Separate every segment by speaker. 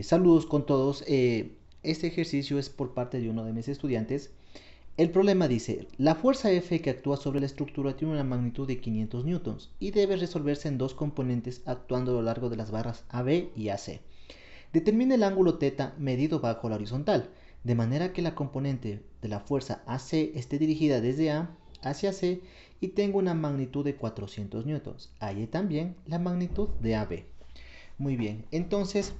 Speaker 1: Saludos con todos. Este ejercicio es por parte de uno de mis estudiantes. El problema dice, la fuerza F que actúa sobre la estructura tiene una magnitud de 500 newtons y debe resolverse en dos componentes actuando a lo largo de las barras AB y AC. Determine el ángulo θ medido bajo la horizontal, de manera que la componente de la fuerza AC esté dirigida desde A hacia C y tenga una magnitud de 400 newtons. Halle también la magnitud de AB. Muy bien, entonces,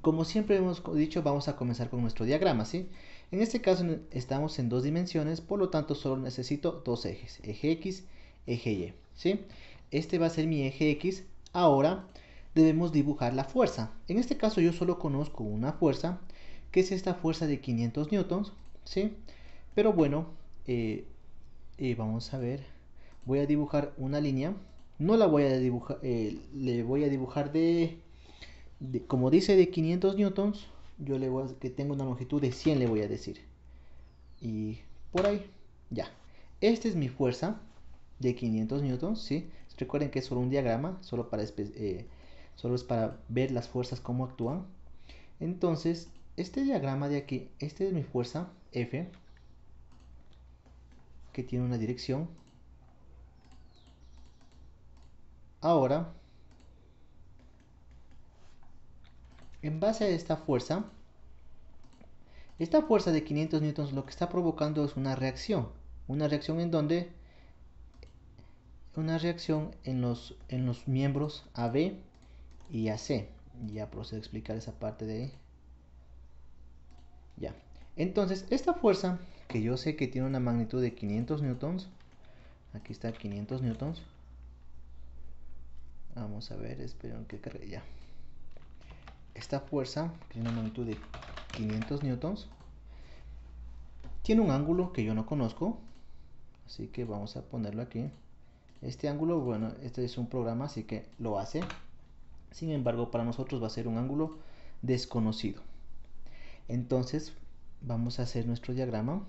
Speaker 1: como siempre hemos dicho, vamos a comenzar con nuestro diagrama, ¿sí? En este caso estamos en dos dimensiones, por lo tanto solo necesito dos ejes, eje X, eje Y, ¿sí? Este va a ser mi eje X. Ahora debemos dibujar la fuerza. En este caso yo solo conozco una fuerza, que es esta fuerza de 500 newtons, ¿sí? Pero bueno, vamos a ver, voy a dibujar una línea. No la voy a dibujar, le voy a dibujar como dice de 500 newtons, yo le voy a, que tengo una longitud de 100 le voy a decir. Y por ahí, ya. Esta es mi fuerza de 500 newtons, ¿sí? Recuerden que es solo un diagrama, solo es para ver las fuerzas cómo actúan. Entonces, este diagrama de aquí, esta es mi fuerza F, que tiene una dirección. Ahora, en base a esta fuerza de 500 newtons lo que está provocando es una reacción en donde en los miembros AB y AC. Ya procedo a explicar esa parte de ahí. Ya. Entonces, esta fuerza, que yo sé que tiene una magnitud de 500 newtons, aquí está 500 newtons. Vamos a ver, esperen que cargue ya. Esta fuerza, que tiene una magnitud de 500 newtons, tiene un ángulo que yo no conozco, así que vamos a ponerlo aquí. Este ángulo, bueno, este es un programa, así que lo hace. Sin embargo, para nosotros va a ser un ángulo desconocido. Entonces, vamos a hacer nuestro diagrama.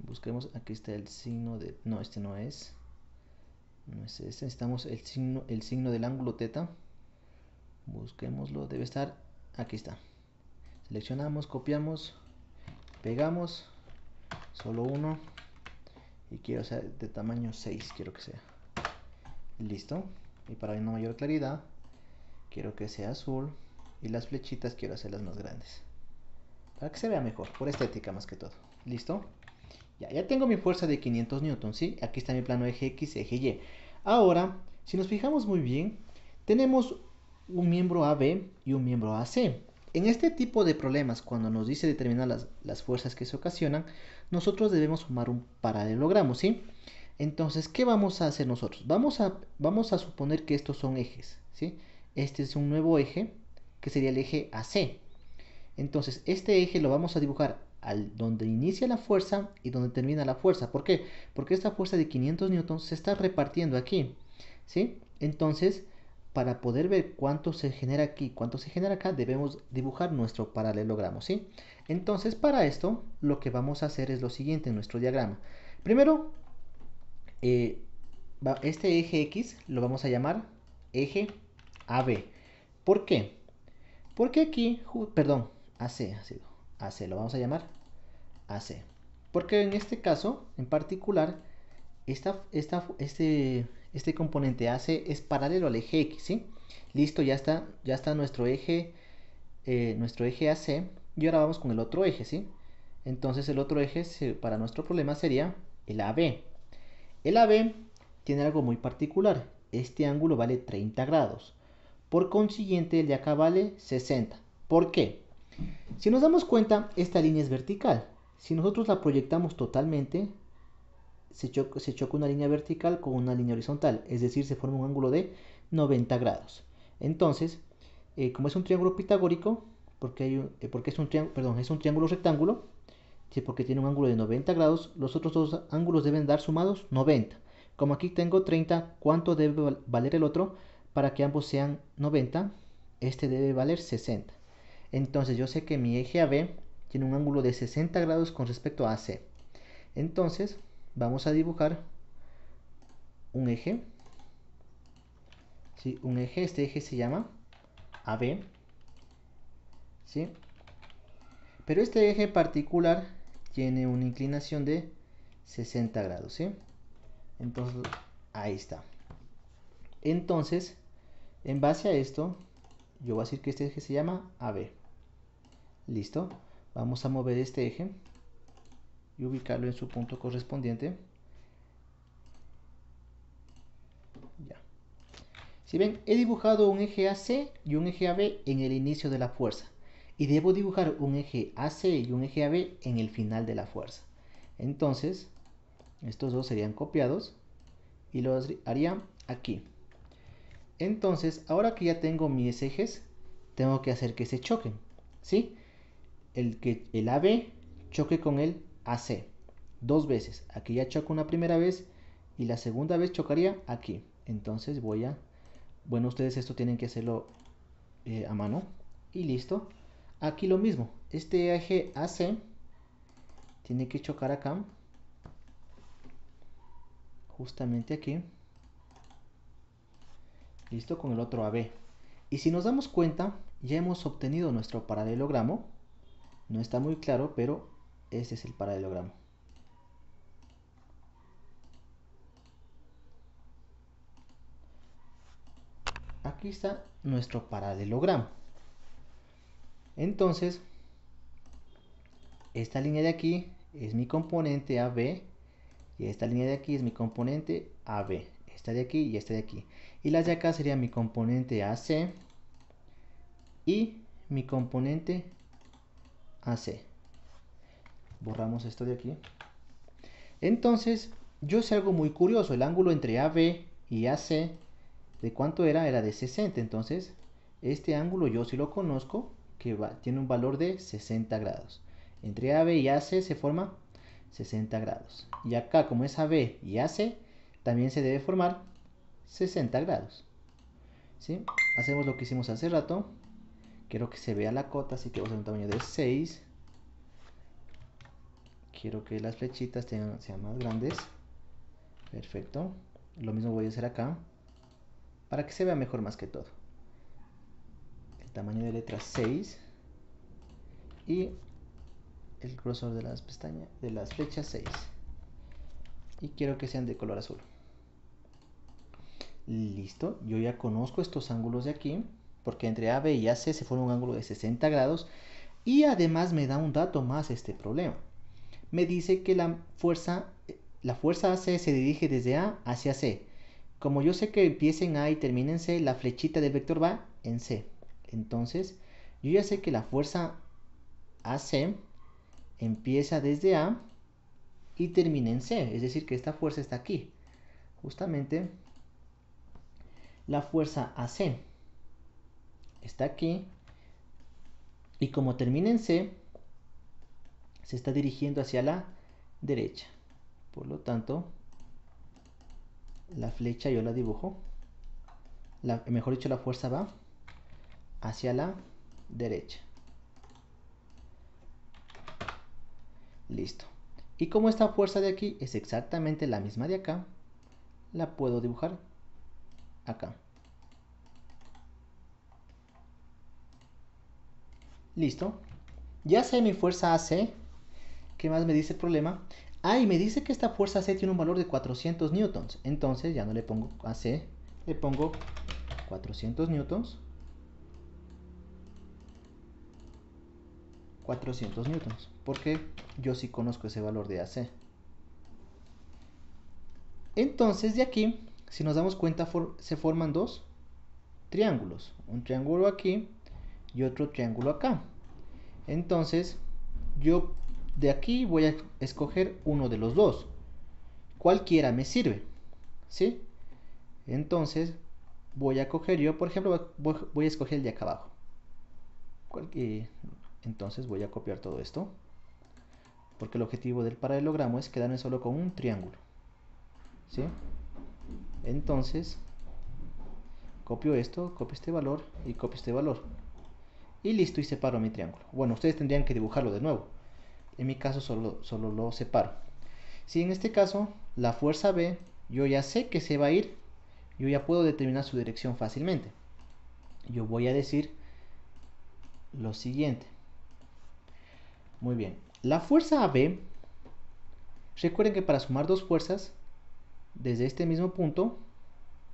Speaker 1: Busquemos, aquí está el signo de... No, este no es. No es este. Necesitamos el signo del ángulo θ. Busquémoslo, debe estar... Aquí está. Seleccionamos, copiamos, pegamos. Solo uno. Y quiero ser de tamaño 6, quiero que sea. Listo. Y para una mayor claridad, quiero que sea azul. Y las flechitas quiero hacerlas más grandes, para que se vea mejor, por estética más que todo. ¿Listo? Ya tengo mi fuerza de 500 newtons, ¿sí? Aquí está mi plano eje X, eje Y. Ahora, si nos fijamos muy bien, tenemos un miembro AB y un miembro AC. En este tipo de problemas, cuando nos dice determinar las fuerzas que se ocasionan, nosotros debemos formar un paralelogramo, ¿sí? Entonces, ¿qué vamos a hacer nosotros? Vamos a suponer que estos son ejes, ¿sí? Este es un nuevo eje, que sería el eje AC. Entonces, este eje lo vamos a dibujar donde inicia la fuerza y donde termina la fuerza. ¿Por qué? Porque esta fuerza de 500 newtons se está repartiendo aquí, ¿sí? Entonces, para poder ver cuánto se genera aquí, cuánto se genera acá, debemos dibujar nuestro paralelogramo, ¿sí? Entonces, para esto, lo que vamos a hacer es lo siguiente en nuestro diagrama. Primero, este eje X lo vamos a llamar eje AB. ¿Por qué? Porque aquí, perdón, AC ha sido. AC, lo vamos a llamar AC. Porque en este caso, en particular, este componente AC es paralelo al eje X, ¿sí? Listo, ya está nuestro eje AC. Y ahora vamos con el otro eje, ¿sí? Entonces el otro eje para nuestro problema sería el AB. El AB tiene algo muy particular. Este ángulo vale 30 grados. Por consiguiente, el de acá vale 60. ¿Por qué? Si nos damos cuenta, esta línea es vertical. Si nosotros la proyectamos totalmente, se choca una línea vertical con una línea horizontal. Es decir, se forma un ángulo de 90 grados. Entonces, como es un triángulo pitagórico, porque es un triángulo rectángulo, sí, porque tiene un ángulo de 90 grados, los otros dos ángulos deben dar sumados 90. Como aquí tengo 30, ¿cuánto debe valer el otro? Para que ambos sean 90, este debe valer 60. Entonces yo sé que mi eje AB tiene un ángulo de 60 grados con respecto a AC. Entonces vamos a dibujar un eje. ¿Sí? Un eje, este eje se llama AB. ¿sí? Pero este eje en particular tiene una inclinación de 60 grados, ¿sí? Entonces, ahí está. Entonces, en base a esto, yo voy a decir que este eje se llama AB. Listo. Vamos a mover este eje y ubicarlo en su punto correspondiente. Ya. Si ven, he dibujado un eje AC y un eje AB en el inicio de la fuerza. Y debo dibujar un eje AC y un eje AB en el final de la fuerza. Entonces, estos dos serían copiados y los haría aquí. Entonces, ahora que ya tengo mis ejes, tengo que hacer que se choquen, ¿sí? El AB choque con el AC dos veces. Aquí ya choca una primera vez y la segunda vez chocaría aquí. Entonces bueno, ustedes esto tienen que hacerlo a mano y listo. Aquí lo mismo, este eje AC tiene que chocar acá, justamente aquí. Listo, con el otro AB. Y si nos damos cuenta, ya hemos obtenido nuestro paralelogramo. No está muy claro, pero este es el paralelogramo. Aquí está nuestro paralelogramo. Entonces, esta línea de aquí es mi componente AB y esta línea de aquí es mi componente AB. Esta de aquí y esta de aquí. Y las de acá serían mi componente AC y mi componente AC. Borramos esto de aquí. Entonces, yo sé algo muy curioso. El ángulo entre AB y AC, ¿de cuánto era? Era de 60. Entonces, este ángulo yo sí lo conozco, que tiene un valor de 60 grados. Entre AB y AC se forma 60 grados. Y acá, como es AB y AC, también se debe formar 60 grados. ¿Sí? Hacemos lo que hicimos hace rato. Quiero que se vea la cota, así que vamos a un tamaño de 6. Quiero que las flechitas sean más grandes. Perfecto. Lo mismo voy a hacer acá, para que se vea mejor más que todo. El tamaño de letra 6. Y el grosor de las pestañas, de las flechas 6. Y quiero que sean de color azul. Listo, yo ya conozco estos ángulos de aquí, porque entre AB y AC se forma un ángulo de 60 grados. Y además me da un dato más este problema. Me dice que la fuerza AC se dirige desde A hacia C. Como yo sé que empieza en A y termina en C, la flechita del vector va en C. Entonces, yo ya sé que la fuerza AC empieza desde A y termina en C. Es decir, que esta fuerza está aquí. Justamente la fuerza AC está aquí. Y como termina en C, se está dirigiendo hacia la derecha. Por lo tanto, la flecha yo la dibujo. Mejor dicho, la fuerza va hacia la derecha. Listo. Y como esta fuerza de aquí es exactamente la misma de acá, la puedo dibujar acá. Listo. Ya sé mi fuerza AC. ¿Qué más me dice el problema? Y me dice que esta fuerza AC tiene un valor de 400 newtons. Entonces ya no le pongo AC, le pongo 400 newtons. 400 newtons, porque yo sí conozco ese valor de AC. Entonces de aquí, si nos damos cuenta, se forman dos triángulos. Un triángulo aquí y otro triángulo acá. Entonces, yo de aquí voy a escoger uno de los dos. Cualquiera me sirve, ¿sí? Entonces, voy a coger yo, por ejemplo, voy a escoger el de acá abajo. Entonces voy a copiar todo esto, porque el objetivo del paralelogramo es quedarme solo con un triángulo, ¿sí? Entonces, copio esto, copio este valor y copio este valor. Y listo, y separo mi triángulo. Bueno, ustedes tendrían que dibujarlo de nuevo. En mi caso solo lo separo. Si en este caso la fuerza B, yo ya sé que se va a ir, yo ya puedo determinar su dirección fácilmente. Yo voy a decir lo siguiente. Muy bien. La fuerza AB, recuerden que para sumar dos fuerzas, desde este mismo punto,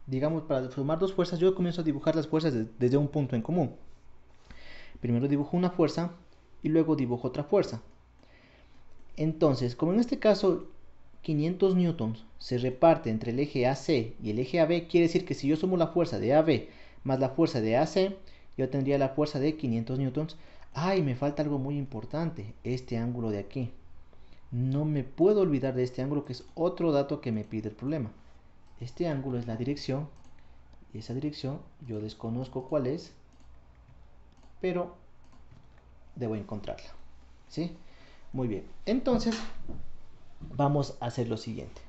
Speaker 1: digamos, para sumar dos fuerzas, yo comienzo a dibujar las fuerzas desde un punto en común. Primero dibujo una fuerza y luego dibujo otra fuerza. Entonces, como en este caso 500 newtons se reparte entre el eje AC y el eje AB, quiere decir que si yo sumo la fuerza de AB más la fuerza de AC, yo tendría la fuerza de 500 newtons. Y me falta algo muy importante, este ángulo de aquí. No me puedo olvidar de este ángulo, que es otro dato que me pide el problema. Este ángulo es la dirección, y esa dirección yo desconozco cuál es, pero debo encontrarla, ¿sí? Muy bien, entonces vamos a hacer lo siguiente.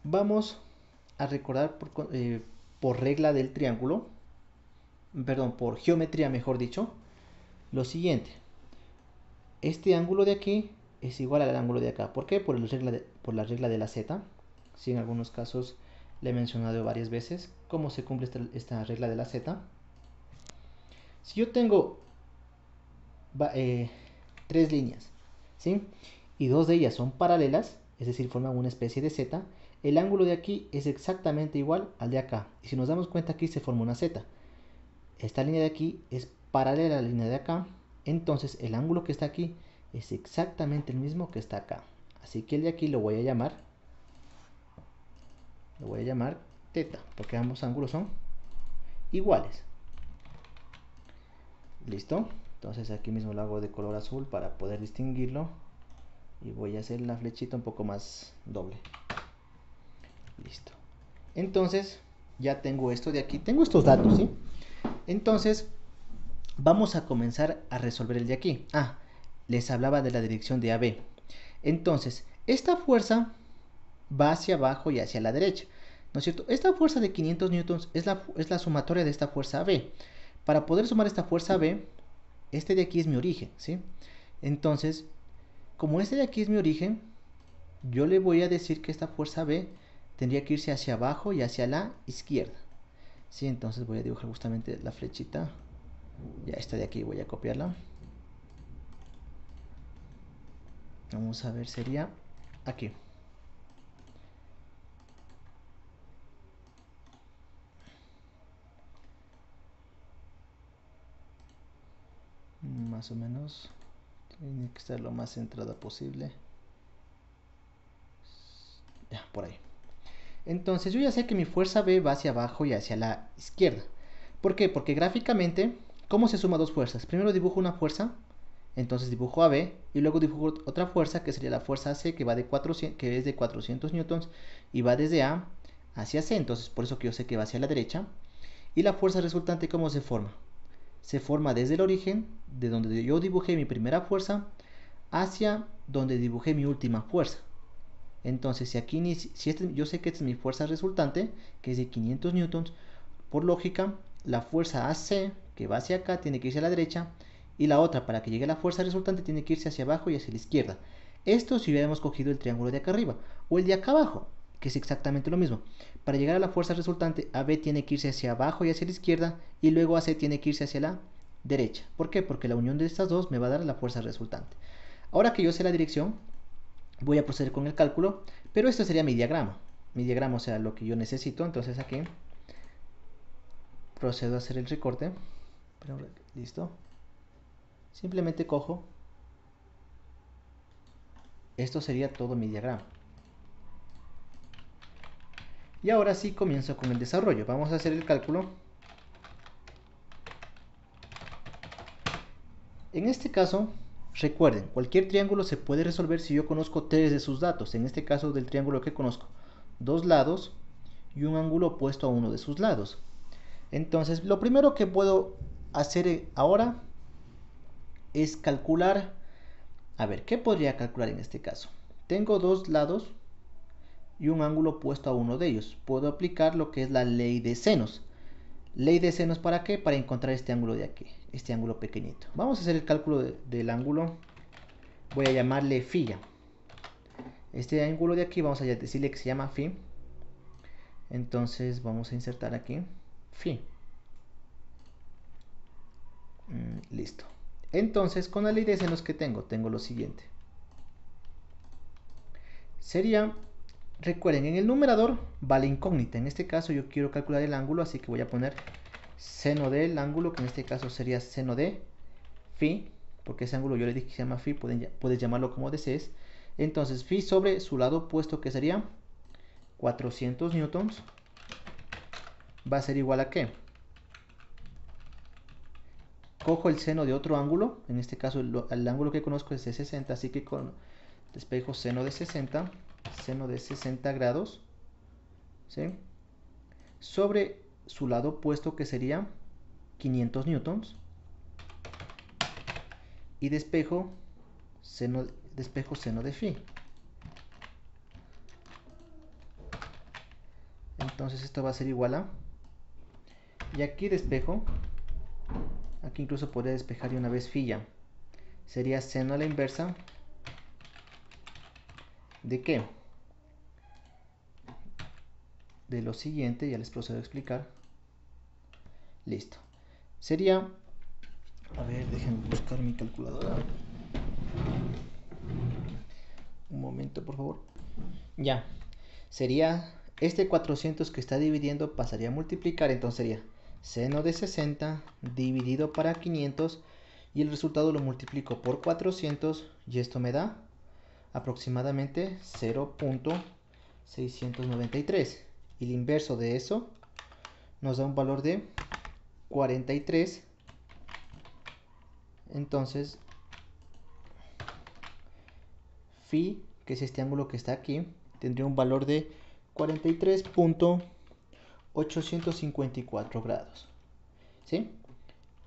Speaker 1: Vamos a recordar por regla del triángulo, perdón, por geometría mejor dicho, lo siguiente. Este ángulo de aquí es igual al ángulo de acá. ¿Por qué? Por la regla de la z. Sí, en algunos casos le he mencionado varias veces cómo se cumple esta regla de la z. Si yo tengo tres líneas, ¿sí? Y dos de ellas son paralelas, es decir, forman una especie de z, el ángulo de aquí es exactamente igual al de acá. Y si nos damos cuenta, aquí se forma una z. Esta línea de aquí es paralela a la línea de acá, entonces el ángulo que está aquí es exactamente el mismo que está acá. Así que el de aquí lo voy a llamar teta, porque ambos ángulos son iguales. ¿Listo? Entonces aquí mismo lo hago de color azul para poder distinguirlo. Y voy a hacer la flechita un poco más doble. Listo. Entonces ya tengo esto de aquí, tengo estos datos, ¿sí? Entonces vamos a comenzar a resolver el de aquí. Les hablaba de la dirección de AB. Entonces, esta fuerza va hacia abajo y hacia la derecha, ¿no es cierto? Esta fuerza de 500 newtons es la sumatoria de esta fuerza AB. Para poder sumar esta fuerza AB, este de aquí es mi origen, ¿sí? Entonces, como este de aquí es mi origen, yo le voy a decir que esta fuerza B tendría que irse hacia abajo y hacia la izquierda, ¿sí? Entonces voy a dibujar justamente la flechita. Ya esta de aquí voy a copiarla. Vamos a ver, sería aquí. Más o menos. Tiene que estar lo más centrada posible. Ya, por ahí. Entonces yo ya sé que mi fuerza B va hacia abajo y hacia la izquierda. ¿Por qué? Porque gráficamente, ¿cómo se suma dos fuerzas? Primero dibujo una fuerza, entonces dibujo AB, y luego dibujo otra fuerza que sería la fuerza AC, que es de 400 newtons y va desde A hacia C. Entonces por eso que yo sé que va hacia la derecha. Y la fuerza resultante, ¿cómo se forma? Se forma desde el origen, de donde yo dibujé mi primera fuerza, hacia donde dibujé mi última fuerza. Entonces, yo sé que esta es mi fuerza resultante, que es de 500 newtons, por lógica, la fuerza AC, que va hacia acá, tiene que irse a la derecha, y la otra, para que llegue a la fuerza resultante, tiene que irse hacia abajo y hacia la izquierda. Esto si hubiéramos cogido el triángulo de acá arriba, o el de acá abajo, que es exactamente lo mismo. Para llegar a la fuerza resultante, AB tiene que irse hacia abajo y hacia la izquierda, y luego AC tiene que irse hacia la derecha. ¿Por qué? Porque la unión de estas dos me va a dar la fuerza resultante. Ahora que yo sé la dirección, voy a proceder con el cálculo, pero esto sería mi diagrama. Mi diagrama, o sea, lo que yo necesito. Entonces aquí procedo a hacer el recorte. Listo. Simplemente cojo. Esto sería todo mi diagrama. Y ahora sí comienzo con el desarrollo. Vamos a hacer el cálculo. En este caso, recuerden, cualquier triángulo se puede resolver si yo conozco tres de sus datos. En este caso del triángulo que conozco, dos lados y un ángulo opuesto a uno de sus lados. Entonces, lo primero que puedo hacer ahora es calcular. A ver, ¿qué podría calcular en este caso? Tengo dos lados y un ángulo opuesto a uno de ellos. Puedo aplicar lo que es la ley de senos. ¿Ley de senos para qué? Para encontrar este ángulo de aquí, este ángulo pequeñito. Vamos a hacer el cálculo del ángulo. Voy a llamarle phi. Este ángulo de aquí vamos a decirle que se llama phi. Entonces vamos a insertar aquí phi. Listo. Entonces, con la ley de senos que tengo lo siguiente. Sería, recuerden, en el numerador va la incógnita. En este caso yo quiero calcular el ángulo, así que voy a poner seno del ángulo, que en este caso sería seno de phi, porque ese ángulo yo le dije que se llama phi, puedes llamarlo como desees. Entonces, phi sobre su lado opuesto, que sería 400 newtons, va a ser igual a ¿qué? Cojo el seno de otro ángulo, en este caso el ángulo que conozco es de 60, así que despejo seno de 60 grados, ¿sí? Sobre su lado opuesto, que sería 500 newtons, y despejo seno de phi. Entonces esto va a ser igual a, y aquí despejo, aquí incluso podría despejar de una vez phi ya, sería seno a la inversa de ¿qué? De lo siguiente, ya les procedo a explicar. Listo. Sería, a ver, déjenme buscar mi calculadora. Un momento, por favor. Ya. Sería este 400 que está dividiendo, pasaría a multiplicar, entonces sería seno de 60 dividido para 500, y el resultado lo multiplico por 400 y esto me da aproximadamente 0.693, y el inverso de eso nos da un valor de 43. Entonces phi, que es este ángulo que está aquí, tendría un valor de 43.854 grados, ¿sí?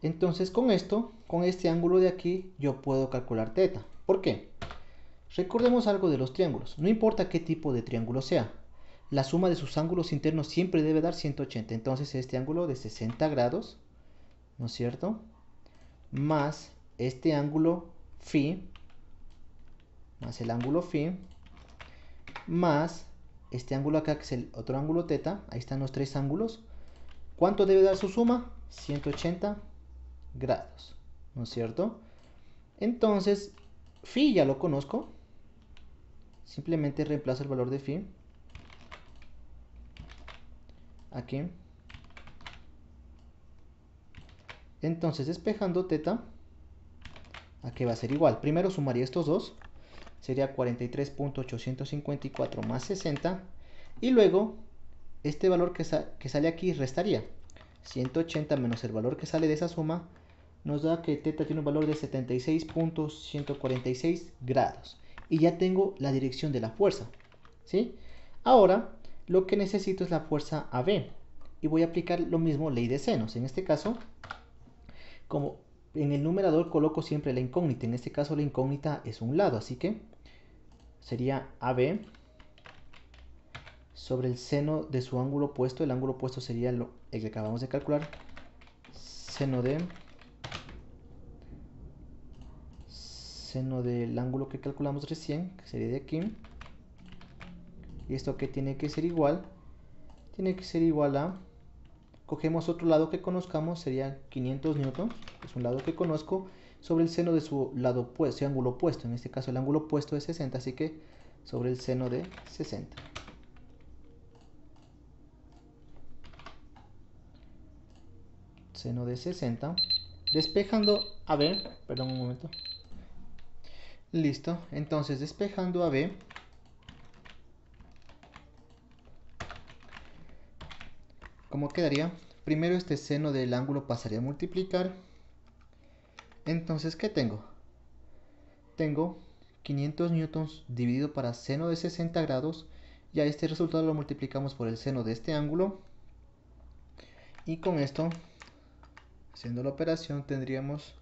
Speaker 1: Entonces con este ángulo de aquí, yo puedo calcular θ. ¿Por qué? Recordemos algo de los triángulos. No importa qué tipo de triángulo sea, la suma de sus ángulos internos siempre debe dar 180. Entonces este ángulo de 60 grados, ¿no es cierto?, más este ángulo phi, más el ángulo phi, más este ángulo acá, que es el otro ángulo θ. Ahí están los tres ángulos. ¿Cuánto debe dar su suma? 180 grados, ¿no es cierto? Entonces, phi ya lo conozco. Simplemente reemplazo el valor de phi aquí. Entonces, despejando θ, aquí va a ser igual. Primero sumaría estos dos. Sería 43.854 más 60. Y luego, este valor que sale aquí restaría. 180 menos el valor que sale de esa suma nos da que θ tiene un valor de 76.146 grados. Y ya tengo la dirección de la fuerza, ¿sí? Ahora, lo que necesito es la fuerza AB. Y voy a aplicar lo mismo, ley de senos. En este caso, como en el numerador coloco siempre la incógnita. En este caso la incógnita es un lado, así que sería AB sobre el seno de su ángulo opuesto. El ángulo opuesto sería el que acabamos de calcular. Seno del ángulo que calculamos recién, que sería de aquí. Y esto que tiene que ser igual, a, cogemos otro lado que conozcamos, sería 500 newtons, es un lado que conozco, sobre el seno de su lado opuesto, ángulo opuesto. En este caso el ángulo opuesto es 60, así que sobre el seno de 60. Seno de 60. Despejando AB, perdón un momento. Listo, entonces despejando AB, ¿cómo quedaría? Primero este seno del ángulo pasaría a multiplicar. Entonces, ¿qué tengo? Tengo 500 newtons dividido para seno de 60 grados. Ya este resultado lo multiplicamos por el seno de este ángulo. Y con esto, haciendo la operación, tendríamos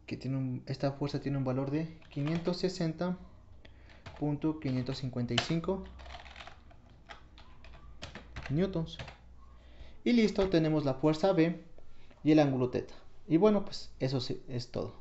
Speaker 1: que esta fuerza tiene un valor de 560.555 newtons. Y listo, tenemos la fuerza B y el ángulo θ. Y bueno, pues eso es todo.